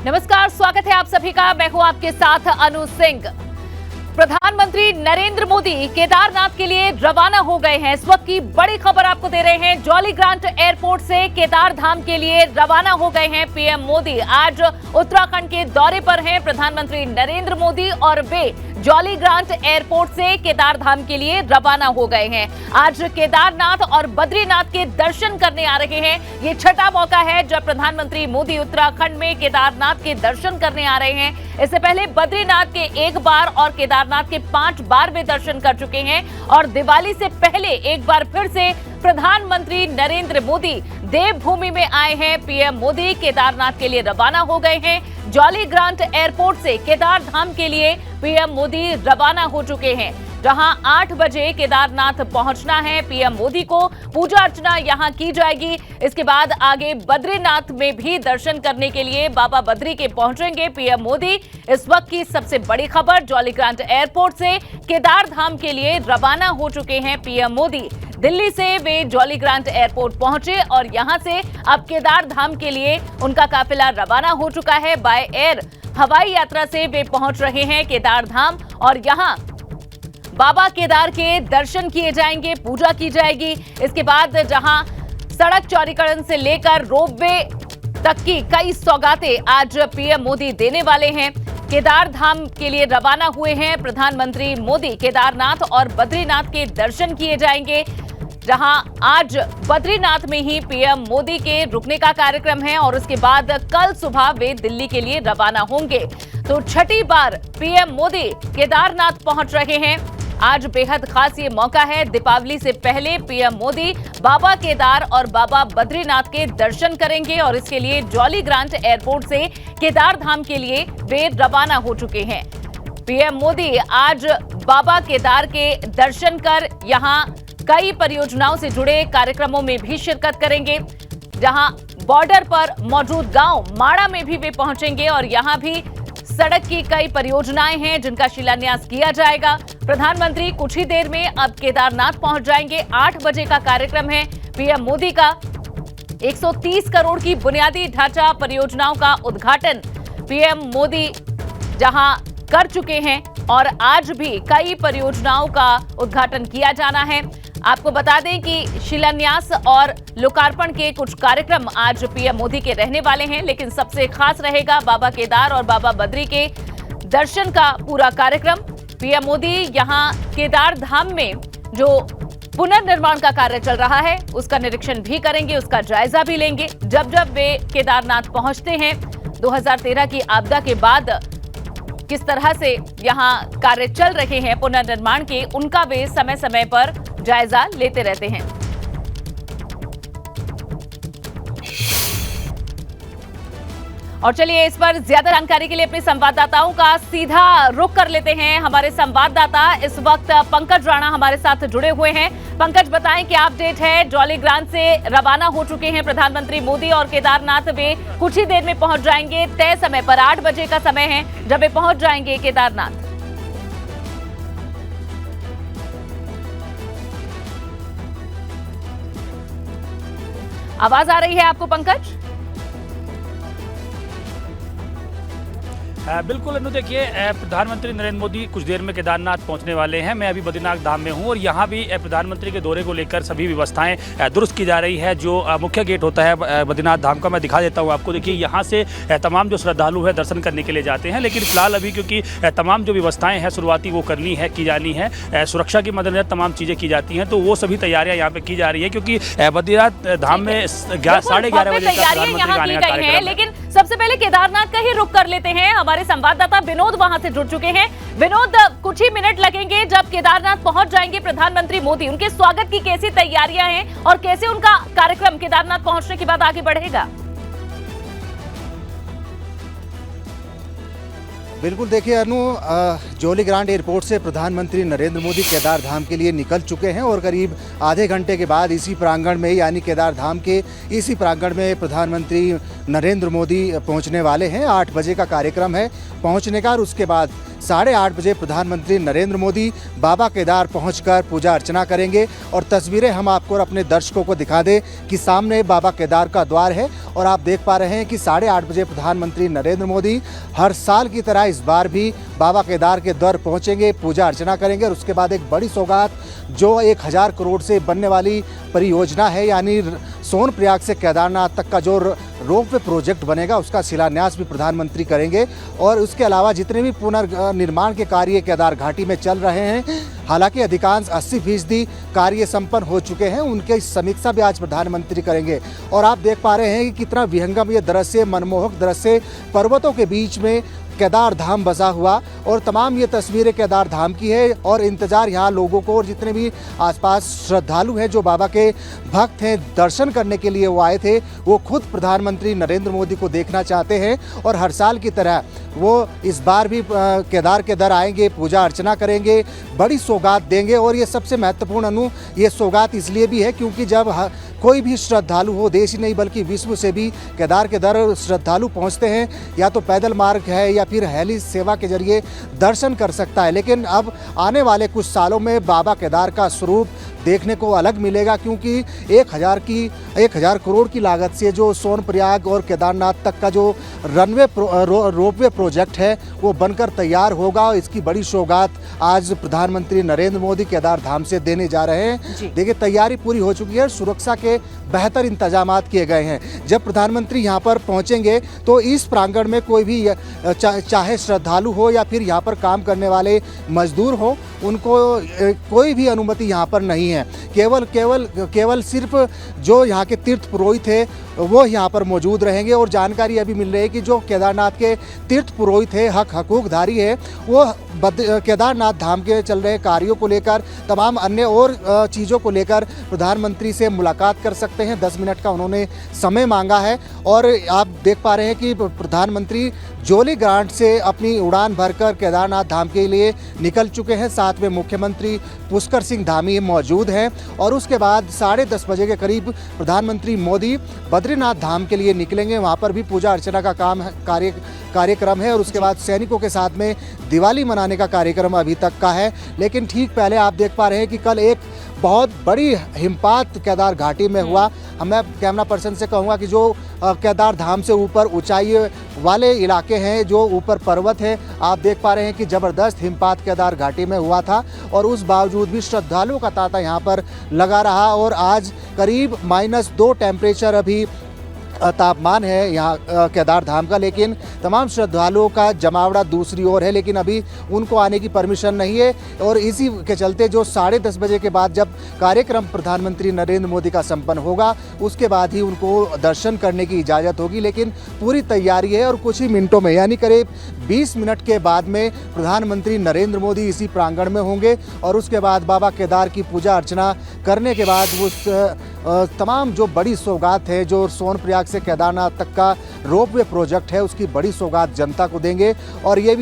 नमस्कार, स्वागत है आप सभी का। मैं हूं आपके साथ अनु सिंह। प्रधानमंत्री नरेंद्र मोदी केदारनाथ के लिए रवाना हो गए हैं। इस वक्त की बड़ी खबर आपको दे रहे हैं। जॉली ग्रांट एयरपोर्ट से केदार धाम के लिए रवाना हो गए हैं पीएम मोदी। आज उत्तराखंड के दौरे पर हैं प्रधानमंत्री नरेंद्र मोदी और वे जॉली ग्रांट एयरपोर्ट से केदार धाम के लिए रवाना हो गए हैं। आज केदारनाथ और बद्रीनाथ के दर्शन करने आ रहे हैं। ये छठा मौका है जब प्रधानमंत्री मोदी उत्तराखंड में केदारनाथ के दर्शन करने आ रहे हैं। इससे पहले बद्रीनाथ के 1 बार और केदारनाथ के 5 बार वे दर्शन कर चुके हैं और दिवाली से पहले एक बार फिर से प्रधानमंत्री नरेंद्र मोदी देवभूमि में आए हैं। पीएम मोदी केदारनाथ के लिए रवाना हो गए हैं। जॉली ग्रांट एयरपोर्ट से केदार धाम के लिए पीएम मोदी रवाना हो चुके हैं, जहां 8 बजे केदारनाथ पहुंचना है। पीएम मोदी को पूजा अर्चना यहां की जाएगी। इसके बाद आगे बद्रीनाथ में भी दर्शन करने के लिए बाबा बद्री के पहुंचेंगे पीएम मोदी। इस वक्त की सबसे बड़ी खबर, जॉली ग्रांट एयरपोर्ट से केदार धाम के लिए रवाना हो चुके हैं पीएम मोदी। दिल्ली से वे जॉली ग्रांट एयरपोर्ट पहुंचे और यहां से अब केदार धाम के लिए उनका काफिला रवाना हो चुका है। बाय एयर हवाई यात्रा से वे पहुंच रहे हैं केदार धाम और यहां बाबा केदार के दर्शन किए जाएंगे, पूजा की जाएगी। इसके बाद जहां सड़क चौड़ीकरण से लेकर रोपवे तक की कई सौगातें आज पीएम मोदी देने वाले हैं। केदार धाम के लिए रवाना हुए हैं प्रधानमंत्री मोदी। केदारनाथ और बद्रीनाथ के दर्शन किए जाएंगे, जहां आज बद्रीनाथ में ही पीएम मोदी के रुकने का कार्यक्रम है और उसके बाद कल सुबह वे दिल्ली के लिए रवाना होंगे। तो छठी बार पीएम मोदी केदारनाथ पहुंच रहे हैं। आज बेहद खास ये मौका है। दीपावली से पहले पीएम मोदी बाबा केदार और बाबा बद्रीनाथ के दर्शन करेंगे और इसके लिए जॉली ग्रांट एयरपोर्ट से केदार धाम के लिए वे रवाना हो चुके हैं। पीएम मोदी आज बाबा केदार के दर्शन कर यहां कई परियोजनाओं से जुड़े कार्यक्रमों में भी शिरकत करेंगे, जहां बॉर्डर पर मौजूद गांव माड़ा में भी वे पहुंचेंगे और यहां भी सड़क की कई परियोजनाएं हैं जिनका शिलान्यास किया जाएगा। प्रधानमंत्री कुछ ही देर में अब केदारनाथ पहुंच जाएंगे। 8 बजे का कार्यक्रम है पीएम मोदी का। 130 करोड़ की बुनियादी ढांचा परियोजनाओं का उद्घाटन पीएम मोदी जहां कर चुके हैं और आज भी कई परियोजनाओं का उद्घाटन किया जाना है। आपको बता दें कि शिलान्यास और लोकार्पण के कुछ कार्यक्रम आज पीएम मोदी के रहने वाले हैं, लेकिन सबसे खास रहेगा बाबा केदार और बाबा बद्री के दर्शन का पूरा कार्यक्रम। पीएम मोदी यहां केदार धाम में जो पुनर्निर्माण का कार्य चल रहा है उसका निरीक्षण भी करेंगे, उसका जायजा भी लेंगे। जब जब वे केदारनाथ पहुंचते हैं, 2013 की आपदा के बाद किस तरह से यहां कार्य चल रहे हैं पुनर्निर्माण के, उनका वे समय समय पर जायजा लेते रहते हैं। और चलिए इस पर ज्यादा जानकारी के लिए अपने संवाददाताओं का सीधा रुख कर लेते हैं। हमारे संवाददाता इस वक्त पंकज राणा हमारे साथ जुड़े हुए हैं। पंकज, बताएं क्या अपडेट है। जॉली ग्रांट से रवाना हो चुके हैं प्रधानमंत्री मोदी और केदारनाथ वे कुछ ही देर में पहुंच जाएंगे। तय समय पर 8 बजे का समय है जब वे पहुंच जाएंगे केदारनाथ। आवाज आ रही है आपको पंकज? बिल्कुल अनु, देखिए प्रधानमंत्री नरेंद्र मोदी कुछ देर में केदारनाथ पहुंचने वाले हैं। मैं अभी बद्रीनाथ धाम में हूं और यहां भी प्रधानमंत्री के दौरे को लेकर सभी व्यवस्थाएं दुरुस्त की जा रही है। जो मुख्य गेट होता है बद्रीनाथ धाम का, मैं दिखा देता हूं आपको। देखिए यहां से तमाम जो श्रद्धालु है दर्शन करने के लिए जाते हैं, लेकिन फिलहाल अभी क्योंकि तमाम जो व्यवस्थाएं हैं शुरुआती वो करनी है, की जानी है। सुरक्षा की मद्देनजर तमाम चीज़ें की जाती हैं, तो वो सभी तैयारियाँ यहाँ पे की जा रही है, क्योंकि बद्रीनाथ धाम में 11:30 बजे तैयारियां आने का कार्यक्रम है। लेकिन सबसे पहले केदारनाथ का ही रुख कर लेते हैं। हमारे संवाददाता विनोद वहां से जुड़ चुके हैं। विनोद, कुछ ही मिनट लगेंगे जब केदारनाथ पहुंच जाएंगे प्रधानमंत्री मोदी। उनके स्वागत की कैसी तैयारियां हैं और कैसे उनका कार्यक्रम केदारनाथ पहुंचने के बाद आगे बढ़ेगा? बिल्कुल, देखिए अनु, जौलीग्रांट एयरपोर्ट से प्रधानमंत्री नरेंद्र मोदी केदार धाम के लिए निकल चुके हैं और करीब आधे घंटे के बाद इसी प्रांगण में यानी केदार धाम के इसी प्रांगण में प्रधानमंत्री नरेंद्र मोदी पहुंचने वाले हैं। 8 बजे का कार्यक्रम है पहुंचने का और उसके बाद 8:30 बजे प्रधानमंत्री नरेंद्र मोदी बाबा केदार पहुंचकर पूजा अर्चना करेंगे। और तस्वीरें हम आपको और अपने दर्शकों को दिखा दें कि सामने बाबा केदार का द्वार है और आप देख पा रहे हैं कि 8:30 बजे प्रधानमंत्री नरेंद्र मोदी हर साल की तरह इस बार भी बाबा केदार के द्वार पहुंचेंगे, पूजा अर्चना करेंगे और उसके बाद एक बड़ी सौगात जो 1000 करोड़ से बनने वाली परियोजना है यानी सोनप्रयाग से केदारनाथ तक का जो रोपवे प्रोजेक्ट बनेगा उसका शिलान्यास भी प्रधानमंत्री करेंगे। और उसके अलावा जितने भी पुनर्निर्माण के कार्य केदार घाटी में चल रहे हैं, हालांकि अधिकांश 80% कार्य संपन्न हो चुके हैं, उनके समीक्षा भी आज प्रधानमंत्री करेंगे। और आप देख पा रहे हैं कि कितना विहंगम ये दृश्य, मनमोहक दृश्य, पर्वतों के बीच में केदार धाम बसा हुआ और तमाम ये तस्वीरें केदार धाम की है। और इंतजार यहाँ लोगों को और जितने भी आसपास श्रद्धालु हैं जो बाबा के भक्त हैं, दर्शन करने के लिए वो आए थे, वो खुद प्रधानमंत्री नरेंद्र मोदी को देखना चाहते हैं। और हर साल की तरह वो इस बार भी केदार के दर आएंगे, पूजा अर्चना करेंगे, बड़ी सौगात देंगे। और ये सबसे महत्वपूर्ण ये सौगात इसलिए भी है क्योंकि जब कोई भी श्रद्धालु हो, देश ही नहीं बल्कि विश्व से भी केदार के दर श्रद्धालु पहुंचते हैं, या तो पैदल मार्ग है या फिर हेली सेवा के जरिए दर्शन कर सकता है। लेकिन अब आने वाले कुछ सालों में बाबा केदार का स्वरूप देखने को अलग मिलेगा क्योंकि 1000 करोड़ की लागत से जो सोनप्रयाग और केदारनाथ तक का जो रोपवे प्रोजेक्ट है वो बनकर तैयार होगा। इसकी बड़ी सौगात आज प्रधानमंत्री नरेंद्र मोदी केदार धाम से देने जा रहे हैं। देखिए, तैयारी पूरी हो चुकी है, सुरक्षा के बेहतर इंतजाम किए गए हैं। जब प्रधानमंत्री यहाँ पर पहुँचेंगे तो इस प्रांगण में कोई भी चाहे श्रद्धालु हो या फिर यहाँ पर काम करने वाले मजदूर हो, उनको कोई भी अनुमति यहाँ पर नहीं है। केवल सिर्फ जो यहाँ के तीर्थ पुरोहित है वो यहाँ पर मौजूद रहेंगे। और जानकारी अभी मिल रही है कि जो केदारनाथ के तीर्थ पुरोहित है, हकूकधारी है, वो केदारनाथ धाम के चल रहे कार्यों को लेकर, तमाम अन्य और चीज़ों को लेकर प्रधानमंत्री से मुलाकात कर सकते हैं। 10 मिनट का उन्होंने समय मांगा है। और आप देख पा रहे हैं कि प्रधानमंत्री जौलीग्रांट से अपनी उड़ान भरकर केदारनाथ धाम के लिए निकल चुके हैं। साथ में मुख्यमंत्री पुष्कर सिंह धामी मौजूद हैं। और उसके बाद 10:30 बजे के करीब प्रधानमंत्री मोदी बद्रीनाथ धाम के लिए निकलेंगे। वहाँ पर भी पूजा अर्चना का कार्यक्रम है। और उसके बाद सैनिकों के साथ में दिवाली मनाने का कार्यक्रम अभी तक का है। लेकिन ठीक पहले आप देख पा रहे हैं कि कल एक बहुत बड़ी हिमपात केदार घाटी में हुआ। मैं कैमरा पर्सन से कहूँगा कि जो केदार धाम से ऊपर ऊंचाई वाले इलाके हैं, जो ऊपर पर्वत है, आप देख पा रहे हैं कि ज़बरदस्त हिमपात केदार घाटी में हुआ था। और उस बावजूद भी श्रद्धालुओं का तांता यहाँ पर लगा रहा। और आज करीब -2 टेम्परेचर अभी तापमान है यहाँ केदार धाम का। लेकिन तमाम श्रद्धालुओं का जमावड़ा दूसरी ओर है, लेकिन अभी उनको आने की परमिशन नहीं है। और इसी के चलते जो 10:30 बजे के बाद जब कार्यक्रम प्रधानमंत्री नरेंद्र मोदी का संपन्न होगा, उसके बाद ही उनको दर्शन करने की इजाज़त होगी। लेकिन पूरी तैयारी है और कुछ ही मिनटों में यानी करीब 20 मिनट के बाद में प्रधानमंत्री नरेंद्र मोदी इसी प्रांगण में होंगे। और उसके बाद बाबा केदार की पूजा अर्चना करने के बाद उस तमाम जो बड़ी सौगात है, जो सोनप्रयाग से केदारनाथ तक का रोपवे प्रोजेक्ट है, उसकी बड़ी सौगात जनता को देंगे। और ये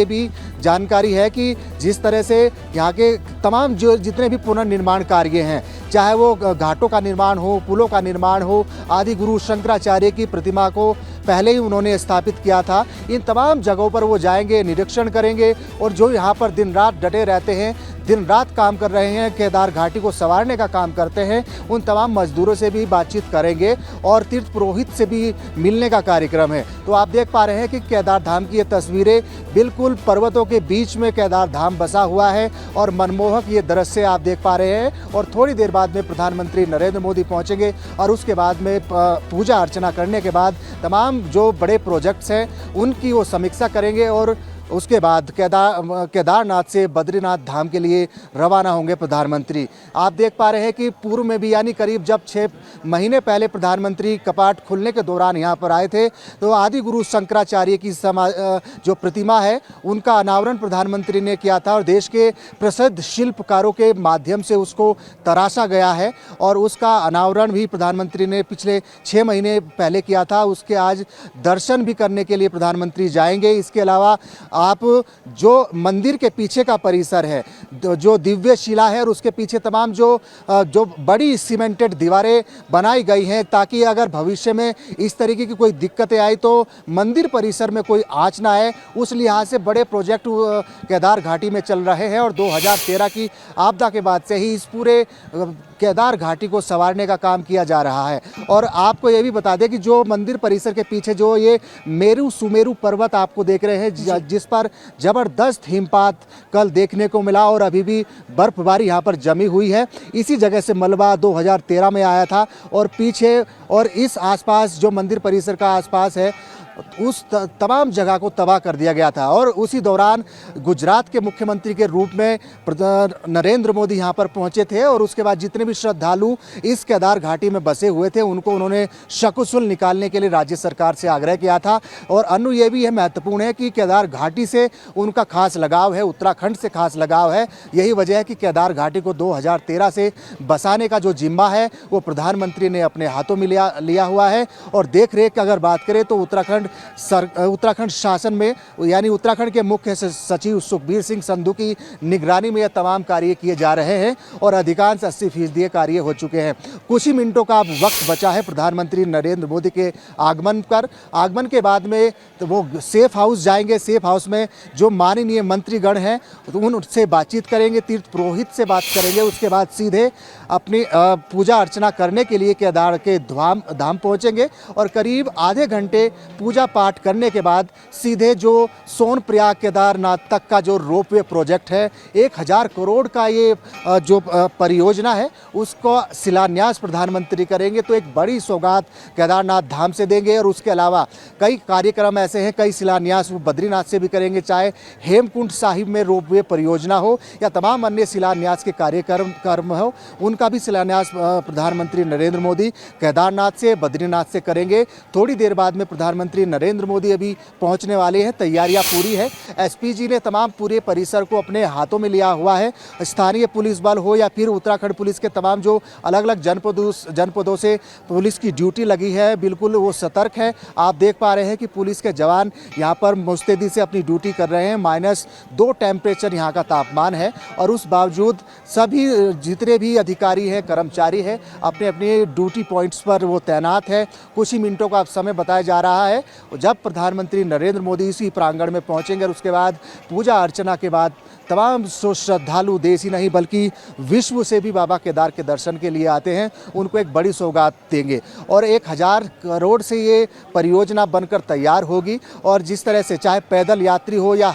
भी जानकारी है कि जिस तरह से यहाँ के तमाम जो जितने भी पुनर्निर्माण कार्य हैं, चाहे वो घाटों का निर्माण हो, पुलों का निर्माण हो, आदि गुरु शंकराचार्य की प्रतिमा को पहले ही उन्होंने स्थापित किया था, इन तमाम जगहों पर वो जाएंगे, निरीक्षण करेंगे। और जो यहाँ पर दिन रात डटे रहते हैं, दिन रात काम कर रहे हैं, केदार घाटी को संवारने का काम करते हैं, उन तमाम मजदूरों से भी बातचीत करेंगे और तीर्थ पुरोहित से भी मिलने का कार्यक्रम है। तो आप देख पा रहे हैं कि केदार धाम की ये तस्वीरें, बिल्कुल पर्वतों के बीच में केदार धाम बसा हुआ है और मनमोहक ये दृश्य आप देख पा रहे हैं। और थोड़ी देर बाद में प्रधानमंत्री नरेंद्र मोदी पहुंचेंगे और उसके बाद में पूजा अर्चना करने के बाद तमाम जो बड़े प्रोजेक्ट्स हैं उनकी वो समीक्षा करेंगे। और उसके बाद केदारनाथ से बद्रीनाथ धाम के लिए रवाना होंगे प्रधानमंत्री। आप देख पा रहे हैं कि पूर्व में भी यानी करीब जब 6 महीने पहले प्रधानमंत्री कपाट खुलने के दौरान यहाँ पर आए थे, तो आदि गुरु शंकराचार्य की जो प्रतिमा है उनका अनावरण प्रधानमंत्री ने किया था। और देश के प्रसिद्ध शिल्पकारों के माध्यम से उसको तराशा गया है और उसका अनावरण भी प्रधानमंत्री ने पिछले 6 महीने पहले किया था। उसके आज दर्शन भी करने के लिए प्रधानमंत्री जाएंगे। इसके अलावा आप जो मंदिर के पीछे का परिसर है, जो दिव्य शिला है और उसके पीछे तमाम जो बड़ी सीमेंटेड दीवारें बनाई गई हैं, ताकि अगर भविष्य में इस तरीके की कोई दिक्कतें आई तो मंदिर परिसर में कोई आँच ना आए, उस लिहाज से बड़े प्रोजेक्ट केदार घाटी में चल रहे हैं। और 2013 की आपदा के बाद से ही इस पूरे केदार घाटी को संवारने का काम किया जा रहा है। और आपको ये भी बता दें कि जो मंदिर परिसर के पीछे जो ये मेरू सुमेरु पर्वत आपको देख रहे हैं, जिस पर जबरदस्त हिमपात कल देखने को मिला और अभी भी बर्फबारी यहाँ पर जमी हुई है। इसी जगह से मलबा 2013 में आया था और पीछे और इस आसपास जो मंदिर परिसर का आसपास है उस तमाम जगह को तबाह कर दिया गया था। और उसी दौरान गुजरात के मुख्यमंत्री के रूप में नरेंद्र मोदी यहाँ पर पहुँचे थे और उसके बाद जितने भी श्रद्धालु इस केदार घाटी में बसे हुए थे उनको उन्होंने सकुशल निकालने के लिए राज्य सरकार से आग्रह किया था। और अनु ये भी है महत्वपूर्ण है कि केदार घाटी से उनका खास लगाव है, उत्तराखंड से खास लगाव है। यही वजह है कि केदार घाटी को 2013 से बसाने का जो जिम्मा है वो प्रधानमंत्री ने अपने हाथों में लिया हुआ है। और देख रेख की अगर बात करें तो उत्तराखंड शासन में यानी उत्तराखंड के मुख्य सचिव सुखबीर सिंह संधू की निगरानी में यह तमाम कार्य किए जा रहे हैं और अधिकांश 80% कार्य हो चुके हैं। कुछ ही मिनटों का अब वक्त बचा है प्रधानमंत्री नरेंद्र मोदी के आगमन के बाद में तो वो सेफ हाउस जाएंगे। सेफ हाउस में जो माननीय मंत्रीगण हैं तो उनसे बातचीत करेंगे, तीर्थ पुरोहित से बात करेंगे। उसके बाद सीधे अपनी पूजा अर्चना करने के लिए केदार के धाम पहुंचेंगे और करीब आधे घंटे पूजा पाठ करने के बाद सीधे जो सोनप्रयाग केदारनाथ तक का जो रोपवे प्रोजेक्ट है, 1000 करोड़ का ये जो परियोजना है उसको शिलान्यास प्रधानमंत्री करेंगे। तो एक बड़ी सौगात केदारनाथ धाम से देंगे। और उसके अलावा कई कार्यक्रम ऐसे हैं, कई शिलान्यास वो बद्रीनाथ से भी करेंगे, चाहे हेमकुंड साहिब में रोपवे परियोजना हो या तमाम अन्य शिलान्यास के कार्यक्रम हो, उनका भी शिलान्यास प्रधानमंत्री नरेंद्र मोदी केदारनाथ से बद्रीनाथ से करेंगे। थोड़ी देर बाद में प्रधानमंत्री नरेंद्र मोदी अभी पहुंचने वाले हैं। तैयारियां पूरी है। एसपीजी ने तमाम पूरे परिसर को अपने हाथों में लिया हुआ है। स्थानीय पुलिस बल हो या फिर उत्तराखंड पुलिस के तमाम जो अलग अलग जनपदों से पुलिस की ड्यूटी लगी है, बिल्कुल वो सतर्क है। आप देख पा रहे हैं कि पुलिस के जवान यहाँ पर मुस्तैदी से अपनी ड्यूटी कर रहे हैं। -2 टेम्परेचर यहाँ का तापमान है और उस बावजूद सभी जितने भी अधिकारी हैं, कर्मचारी हैं, अपने अपने ड्यूटी पॉइंट्स पर वो तैनात है। कुछ ही मिनटों का समय बताया जा रहा है जब प्रधानमंत्री नरेंद्र मोदी इसी प्रांगण में पहुंचेंगे और उसके बाद पूजा अर्चना के बाद तमाम श्रद्धालु देश ही नहीं बल्कि विश्व से भी बाबा केदार के दर्शन के लिए आते हैं, उनको एक बड़ी सौगात देंगे। और 1000 करोड़ से ये परियोजना बनकर तैयार होगी। और जिस तरह से चाहे पैदल यात्री हो या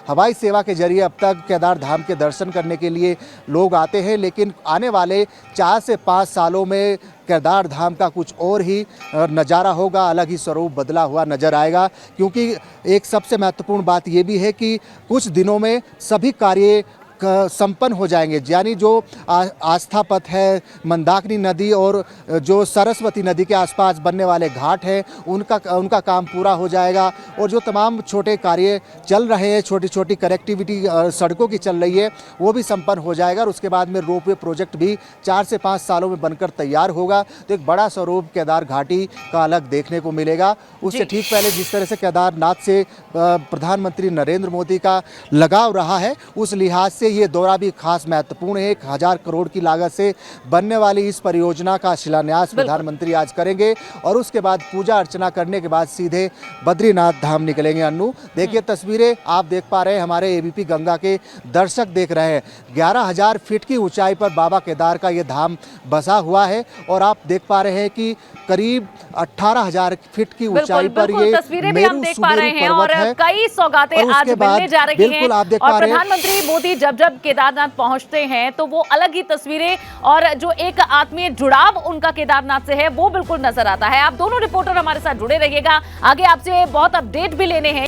हवाई सेवा के जरिए अब तक केदार धाम के दर्शन करने के लिए लोग आते हैं, लेकिन आने वाले 4 से 5 सालों में केदार धाम का कुछ और ही नज़ारा होगा, अलग ही स्वरूप बदला हुआ नज़र आएगा। क्योंकि एक सबसे महत्वपूर्ण बात ये भी है कि कुछ दिनों में सभी कार्य संपन्न हो जाएंगे। यानी जो आस्था पथ है, मंदाकिनी नदी और जो सरस्वती नदी के आसपास बनने वाले घाट हैं उनका काम पूरा हो जाएगा। और जो तमाम छोटे कार्य चल रहे हैं, छोटी छोटी कनेक्टिविटी सड़कों की चल रही है, वो भी संपन्न हो जाएगा। और उसके बाद में रोपवे प्रोजेक्ट भी 4 से 5 सालों में बनकर तैयार होगा। तो एक बड़ा स्वरूप केदार घाटी का अलग देखने को मिलेगा। उससे ठीक पहले जिस तरह से केदारनाथ से प्रधानमंत्री नरेंद्र मोदी का लगाव रहा है, उस लिहाज से ये दौरा भी खास महत्वपूर्ण है। 1000 करोड़ की लागत से बनने वाली इस परियोजना का शिलान्यास प्रधानमंत्री आज करेंगे और उसके बाद पूजा अर्चना करने के बाद सीधे बद्रीनाथ धाम निकलेंगे। अन्नू देखिए तस्वीरें आप देख पा रहे हैं, हमारे एबीपी गंगा के दर्शक देख रहे हैं। 11000 फीट की ऊंचाई पर बाबा केदार का ये धाम बसा हुआ है और आप देख पा रहे हैं कि करीब 18000 फीट की ऊंचाई पर ये तस्वीरें भी हम देख पा रहे हैं और कई सौगातें आज मिलने जा रही हैं। और प्रधानमंत्री मोदी जब केदारनाथ पहुंचते हैं तो वो अलग ही तस्वीरें और जो एक आत्मीय जुड़ाव उनका केदारनाथ से है वो बिल्कुल नजर आता है। आप दोनों रिपोर्टर हमारे साथ जुड़े रहिएगा, आगे आपसे बहुत अपडेट भी लेने हैं।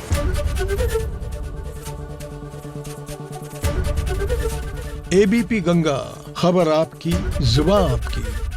एबीपी गंगा, खबर आपकी, जुबान आपकी।